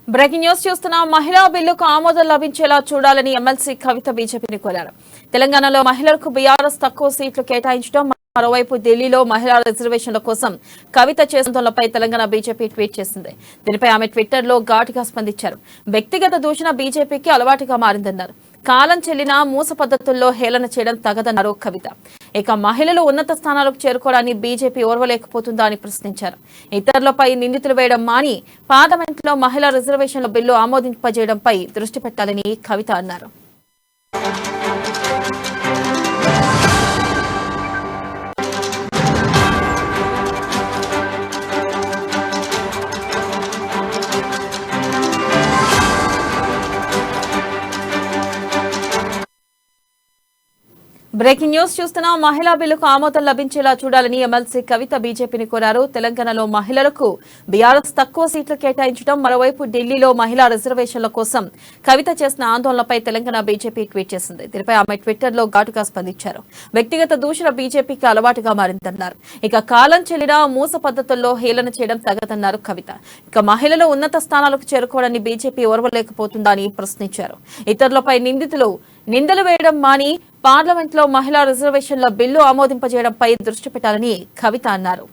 Breaking news చూస్తున్న మహిళా బిల్లుకు ఆమోదం లభించేలా చూడాలని ఎమ్మెల్సీ కవిత బీజేపీని కోరారు. తెలంగాణలో మహిళలకు బీఆర్ఎస్ తక్కువ సీట్లు కేటాయించడం, మరోవైపు ఢిల్లీలో మహిళా రిజర్వేషన్ల కోసం కవిత చేస్తున్నపై తెలంగాణ బీజేపీ ట్వీట్ చేసింది. దీనిపై ఆమె ట్విట్టర్లో ఘాటుగా స్పందించారు. వ్యక్తిగత దూషణ బీజేపీకి అలవాటుగా మారిందన్నారు. కాలం చెల్లిన మూస పద్ధతుల్లో హేళన చేయడం తగదన్నారు కవిత. ఇక మహిళలు ఉన్నత స్థానాలకు చేరుకోవడాన్ని బీజేపీ ఓర్వలేకపోతుందా అని ప్రశ్నించారు. ఇతరులపై నిందితులు వేయడం మాని పార్లమెంట్లో మహిళా రిజర్వేషన్ల బిల్లు ఆమోదింపజేయడంపై దృష్టి పెట్టాలని కవిత అన్నారు. బ్రేకింగ్ న్యూస్ చూస్తున్న మహిళా బిల్లుకు ఆమోదం లభించేలా చూడాలని ఎమ్మెల్సీ కవిత బీజేపీని కోరారు. తెలంగాణలో మహిళలకు బీఆర్ఎస్ తక్కువ సీట్లు కేటాయించడం, మరోవైపు ఢిల్లీలో మహిళా రిజర్వేషన్ల కోసం కవిత చేసిన ఆందోళనపై తెలంగాణ బీజేపీ ట్వీట్ చేసింది. దీనిపై ఆమె ట్విట్టర్లో ఘాటుగా స్పందించారు. వ్యక్తిగత దూషణ బీజేపీకి అలవాటుగా మారిందన్నారు. ఇక కాలం చెల్లిన మూస పద్ధతుల్లో హేళన చేయడం తగదన్నారు కవిత. ఇక మహిళలు ఉన్నత స్థానాలకు చేరుకోవడాన్ని బీజేపీ ఓర్వలేకపోతుందని ప్రశ్నించారు. ఇతరులపై నిందలు వేయడం మాని పార్లమెంట్లో మహిళా రిజర్వేషన్ల బిల్లు ఆమోదింపజేయడంపై దృష్టి పెట్టాలని కవిత అన్నారు.